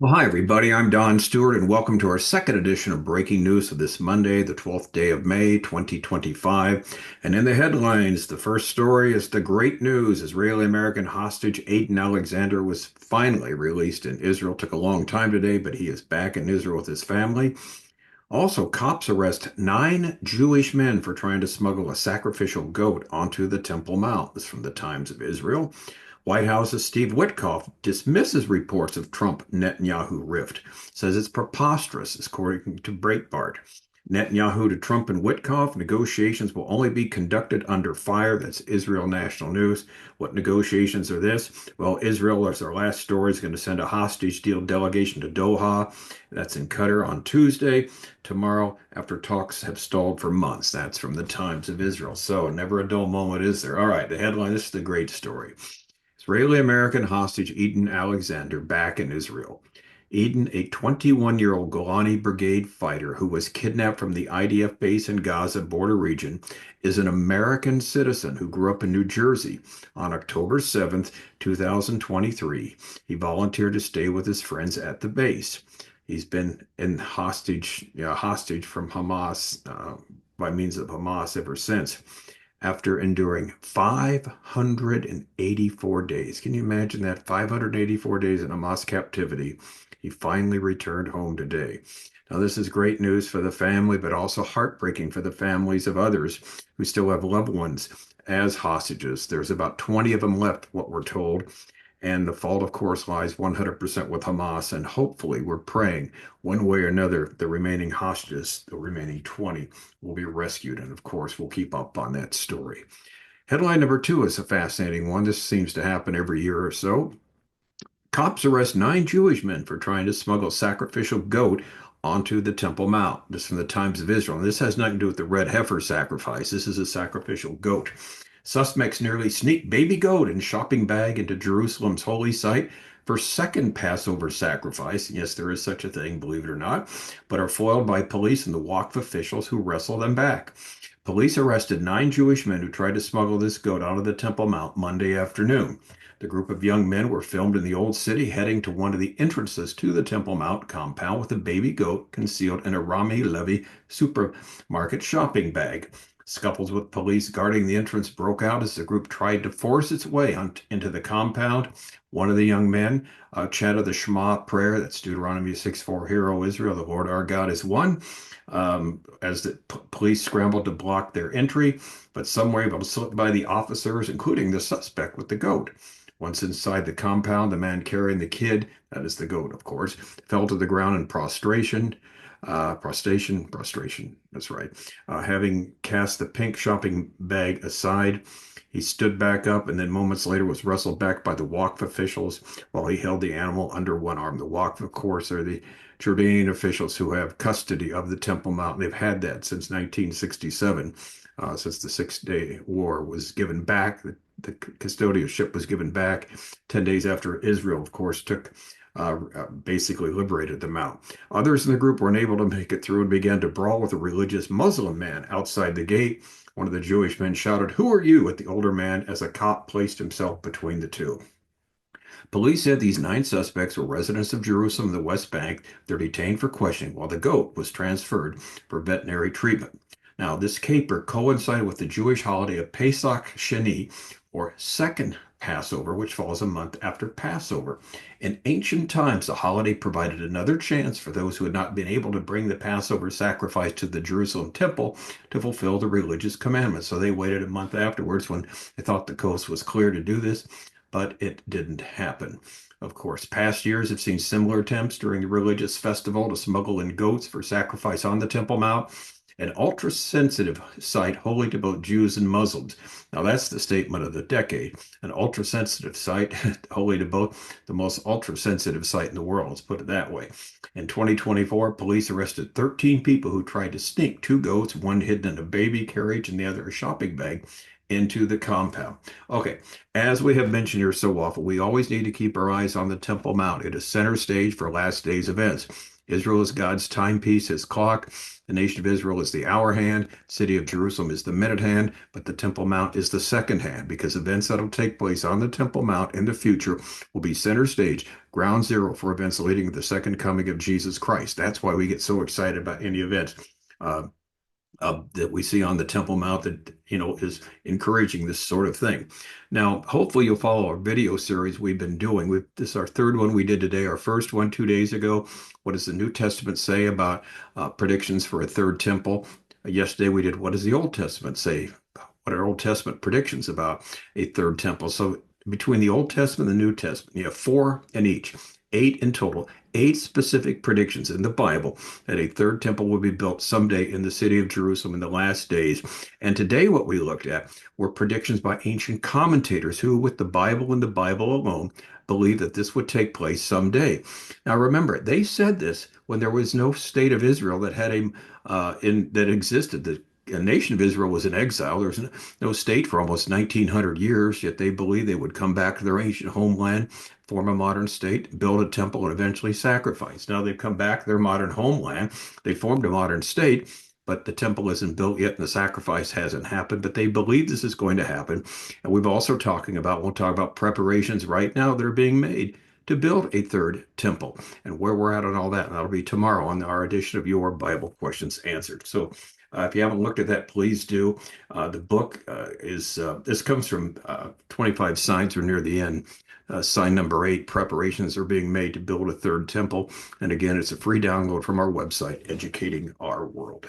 Well, hi, everybody. I'm Don Stewart, and welcome to our second edition of Breaking News of this Monday, the 12th day of May, 2025. And in the headlines, the first story is the great news. Israeli-American hostage Edan Alexander was finally released in Israel. Took a long time today, but he is back in Israel with his family. Also, cops arrest 9 Jewish men for trying to smuggle a sacrificial goat onto the Temple Mount. This is from the Times of Israel. White House's Steve Witkoff dismisses reports of Trump-Netanyahu rift, says it's preposterous, according to Breitbart. Netanyahu to Trump and Witkoff, negotiations will only be conducted under fire. That's Israel National News. What negotiations are this? Well, Israel, as our last story, is going to send a hostage deal delegation to Doha. That's in Qatar on Tuesday. Tomorrow, after talks have stalled for months. That's from the Times of Israel. So, never a dull moment, is there? All right, the headline, this is the great story. Israeli-American hostage Edan Alexander back in Israel. Edan, a 21-year-old Golani Brigade fighter who was kidnapped from the IDF base in Gaza border region, is an American citizen who grew up in New Jersey. On October 7th, 2023, he volunteered to stay with his friends at the base. He's been in hostage from Hamas by means of Hamas ever since after enduring 584 days. Can you imagine that? 584 days in Hamas captivity. He finally returned home today. Now, this is great news for the family, but also heartbreaking for the families of others who still have loved ones as hostages. There's about 20 of them left, what we're told. And the fault, of course, lies 100% with Hamas. And hopefully, we're praying one way or another, the remaining hostages, the remaining 20, will be rescued. And of course, we'll keep up on that story. Headline number two is a fascinating one. This seems to happen every year or so. Cops arrest 9 Jewish men for trying to smuggle sacrificial goat onto the Temple Mount. This is from the Times of Israel. And this has nothing to do with the red heifer sacrifice. This is a sacrificial goat. Suspects nearly sneak baby goat in shopping bag into Jerusalem's holy site for second Passover sacrifice. Yes, there is such a thing, believe it or not, but are foiled by police and the Waqf officials who wrestle them back. Police arrested 9 Jewish men who tried to smuggle this goat onto the Temple Mount Monday afternoon. The group of young men were filmed in the Old City heading to one of the entrances to the Temple Mount compound with a baby goat concealed in a Rami Levy supermarket shopping bag. Scuffles with police guarding the entrance broke out as the group tried to force its way into the compound. One of the young men chanted the Shema prayer, that's Deuteronomy 6:4, Hear, O Israel, the Lord our God is one. As the police scrambled to block their entry, but some were able to slip by the officers, including the suspect with the goat. Once inside the compound, the man carrying the kid, that is the goat, of course, fell to the ground in prostration, that's right. Having cast the pink shopping bag aside, he stood back up and then moments later was wrestled back by the Waqf officials while he held the animal under one arm. The Waqf, of course, are the Jordanian officials who have custody of the Temple Mount. They've had that since 1967, since the Six-Day War was given back. The custodialship was given back 10 days after Israel, of course, basically liberated the Mount. Others in the group were unable to make it through and began to brawl with a religious Muslim man outside the gate. One of the Jewish men shouted, "Who are you?" at the older man as a cop placed himself between the two. Police said these 9 suspects were residents of Jerusalem and the West Bank. They're detained for questioning while the goat was transferred for veterinary treatment. Now, this caper coincided with the Jewish holiday of Pesach Sheni, or second Passover, which falls a month after Passover. In ancient times, the holiday provided another chance for those who had not been able to bring the Passover sacrifice to the Jerusalem temple to fulfill the religious commandments. So they waited a month afterwards when they thought the coast was clear to do this, but it didn't happen. Of course, past years have seen similar attempts during the religious festival to smuggle in goats for sacrifice on the Temple Mount, an ultra-sensitive site holy to both Jews and Muslims. Now, that's the statement of the decade. An ultra-sensitive site holy to both, the most ultra-sensitive site in the world, let's put it that way. In 2024, police arrested 13 people who tried to sneak 2 goats, one hidden in a baby carriage and the other a shopping bag, into the compound. Okay, as we have mentioned here so often, we always need to keep our eyes on the Temple Mount. It is center stage for last day's events. Israel is God's timepiece, his clock. The nation of Israel is the hour hand. City of Jerusalem is the minute hand, but the Temple Mount is the second hand because events that will take place on the Temple Mount in the future will be center stage, ground zero for events leading to the second coming of Jesus Christ. That's why we get so excited about any event. Uh, that we see on the Temple Mount that is encouraging this sort of thing. Now, hopefully, you'll follow our video series we've been doing. This is our third one we did today. Our first one 2 days ago. What does the New Testament say about predictions for a third temple? Yesterday we did. What does the Old Testament say? What are Old Testament predictions about a third temple? So between the Old Testament and the New Testament, you have four in each, eight in total. Eight specific predictions in the Bible that a third temple will be built someday in the city of Jerusalem in the last days. And today, what we looked at were predictions by ancient commentators who, with the Bible and the Bible alone, believed that this would take place someday. Now, remember, they said this when there was no state of Israel that had that existed. The nation of Israel was in exile. There was no state for almost 1900 years, yet they believed they would come back to their ancient homeland, form a modern state, build a temple, and eventually sacrifice. Now they've come back to their modern homeland. They formed a modern state, but the temple isn't built yet and the sacrifice hasn't happened. But they believe this is going to happen. And we'll talk about preparations right now that are being made to build a third temple and where we're at on all that. And that'll be tomorrow on our edition of Your Bible Questions Answered. So if you haven't looked at that, please do. The book this comes from 25 signs or near the end. Sign number 8, preparations are being made to build a third temple. And again, it's a free download from our website, Educating Our World.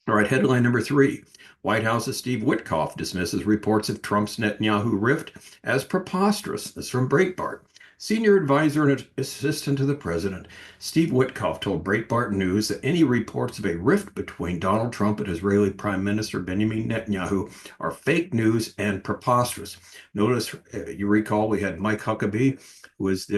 All right, headline number 3. White House's Steve Witkoff dismisses reports of Trump's Netanyahu rift as preposterous. That's from Breitbart. Senior advisor and assistant to the president, Steve Witkoff told Breitbart News that any reports of a rift between Donald Trump and Israeli Prime Minister Benjamin Netanyahu are fake news and preposterous. Notice, you recall, we had Mike Huckabee, who is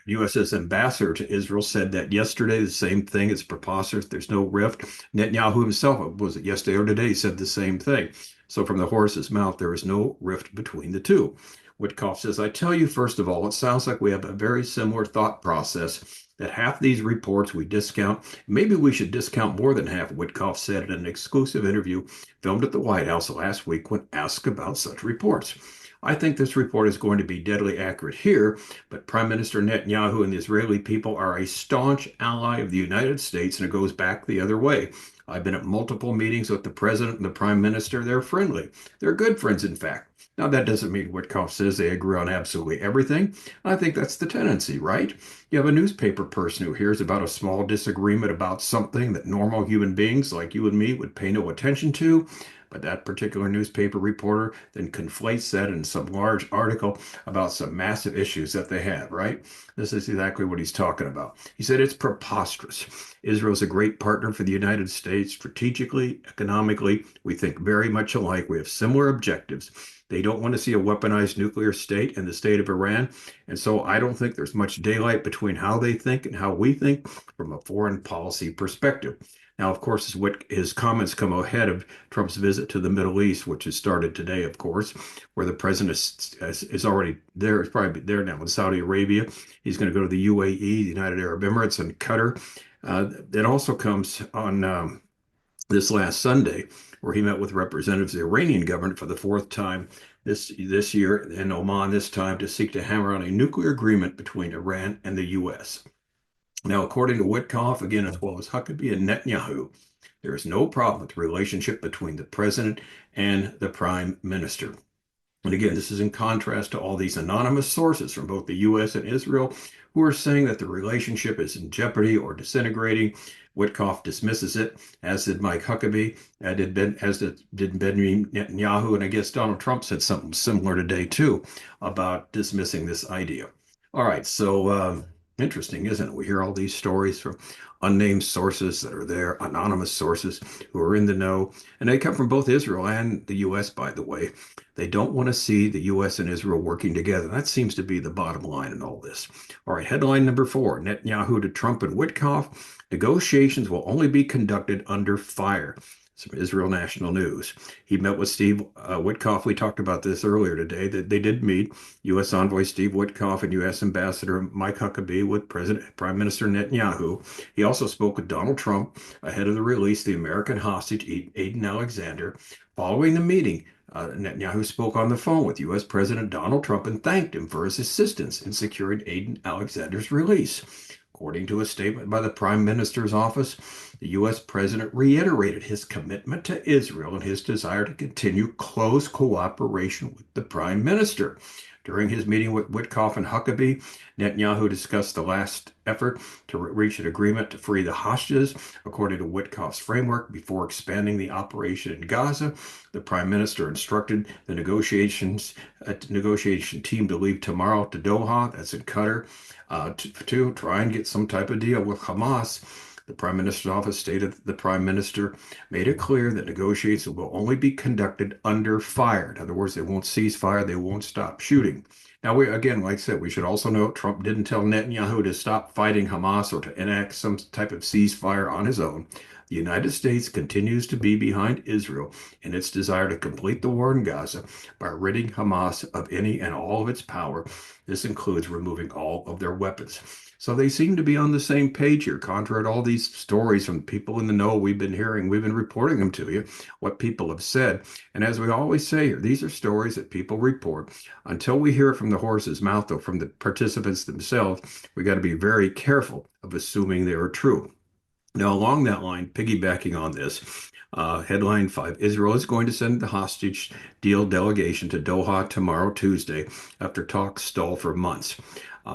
U.S. ambassador to Israel, said that yesterday, the same thing. It's preposterous. There's no rift. Netanyahu himself, was it yesterday or today, said the same thing. So from the horse's mouth, there is no rift between the two. Witkoff says, I tell you, first of all, it sounds like we have a very similar thought process that half these reports we discount. Maybe we should discount more than half, Witkoff said in an exclusive interview filmed at the White House last week when asked about such reports. I think this report is going to be deadly accurate here, but Prime Minister Netanyahu and the Israeli people are a staunch ally of the United States, and it goes back the other way. I've been at multiple meetings with the president and the prime minister. They're friendly. They're good friends, in fact. Now, that doesn't mean Witkoff says they agree on absolutely everything. I think that's the tendency, right? You have a newspaper person who hears about a small disagreement about something that normal human beings like you and me would pay no attention to. But that particular newspaper reporter then conflates that in some large article about some massive issues that they have, right? This is exactly what he's talking about. He said it's preposterous. Israel's a great partner for the United States strategically, economically. We think very much alike. We have similar objectives. They don't want to see a weaponized nuclear state in the state of Iran. And so I don't think there's much daylight between how they think and how we think from a foreign policy perspective. Now, of course, his comments come ahead of Trump's visit to the Middle East, which has started today, of course, where the president is already there. He's probably there now in Saudi Arabia. He's going to go to the UAE, the United Arab Emirates, and Qatar. That also comes on this last Sunday, where he met with representatives of the Iranian government for the fourth time this year in Oman, this time to seek to hammer on a nuclear agreement between Iran and the U.S. Now, according to Witkoff, again, as well as Huckabee and Netanyahu, there is no problem with the relationship between the president and the prime minister. And again, this is in contrast to all these anonymous sources from both the U.S. and Israel who are saying that the relationship is in jeopardy or disintegrating. Witkoff dismisses it, as did Mike Huckabee, as did Benjamin Netanyahu, and I guess Donald Trump said something similar today too about dismissing this idea. All right, so interesting, isn't it? We hear all these stories from unnamed sources that are there, anonymous sources who are in the know, and they come from both Israel and the U.S., by the way. They don't want to see the U.S. and Israel working together. That seems to be the bottom line in all this. All right, headline number 4, Netanyahu to Trump and Witkoff. Negotiations will only be conducted under fire. Some Israel National News. He met with Steve Witkoff. We talked about this earlier today, that they did meet U.S. Envoy Steve Witkoff and U.S. Ambassador Mike Huckabee with Prime Minister Netanyahu. He also spoke with Donald Trump ahead of the release of the American hostage, Edan Alexander. Following the meeting, Netanyahu spoke on the phone with U.S. President Donald Trump and thanked him for his assistance in securing Edan Alexander's release. According to a statement by the Prime Minister's office, the U.S. President reiterated his commitment to Israel and his desire to continue close cooperation with the Prime Minister. During his meeting with Witkoff and Huckabee, Netanyahu discussed the last effort to reach an agreement to free the hostages, according to Witkoff's framework, before expanding the operation in Gaza. The Prime Minister instructed the negotiation team to leave tomorrow to Doha, that's in Qatar, to try and get some type of deal with Hamas. The Prime Minister's office stated that the Prime Minister made it clear that negotiations will only be conducted under fire. In other words, they won't cease fire, they won't stop shooting. Now, again, like I said, we should also note Trump didn't tell Netanyahu to stop fighting Hamas or to enact some type of ceasefire on his own. The United States continues to be behind Israel in its desire to complete the war in Gaza by ridding Hamas of any and all of its power. This includes removing all of their weapons. So they seem to be on the same page here, contrary to all these stories from people in the know we've been hearing. We've been reporting them to you, what people have said. And as we always say here, these are stories that people report. Until we hear it from the horse's mouth or from the participants themselves, we got to be very careful of assuming they are true. Now, along that line, piggybacking on this, headline 5, Israel is going to send the hostage deal delegation to Doha tomorrow, Tuesday, after talks stall for months.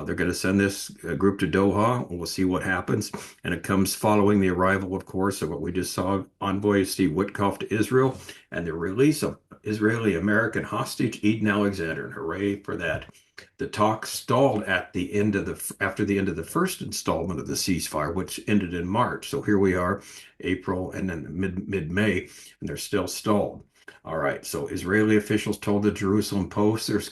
They're going to send this group to Doha. We'll see what happens. And it comes following the arrival, of course, of what we just saw, Envoy Steve Witkoff to Israel and the release of Israeli-American hostage Edan Alexander. And hooray for that. The talks stalled after the end of the first installment of the ceasefire, which ended in March. So here we are, April and then mid-May, and they're still stalled. All right, so Israeli officials told the Jerusalem Post here's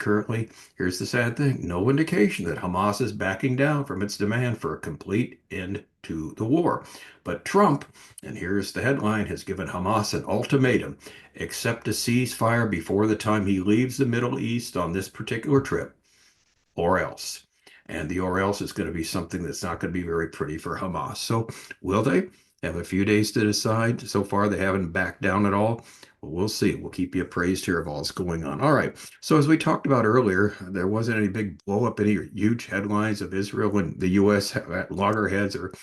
the sad thing, no indication that Hamas is backing down from its demand for a complete end to the war. But Trump, and here's the headline, has given Hamas an ultimatum: accept a ceasefire before the time he leaves the Middle East on this particular trip, or else. And the or else is going to be something that's not going to be very pretty for Hamas. So will they have a few days to decide? So far, they haven't backed down at all. Well, we'll see. We'll keep you appraised here of all that's going on. All right. So as we talked about earlier, there wasn't any big blow up, any huge headlines of Israel and the U.S. at loggerheads or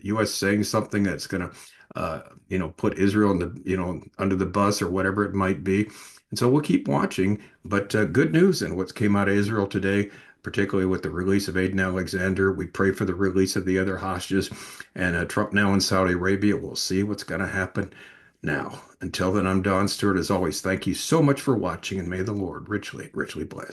U.S. saying something that's going to, put Israel in under the bus or whatever it might be. And so we'll keep watching. But good news in what came out of Israel today, particularly with the release of Edan Alexander. We pray for the release of the other hostages. And Trump now in Saudi Arabia. We'll see what's going to happen now. Until then, I'm Don Stewart. As always, thank you so much for watching, and may the Lord richly, richly bless.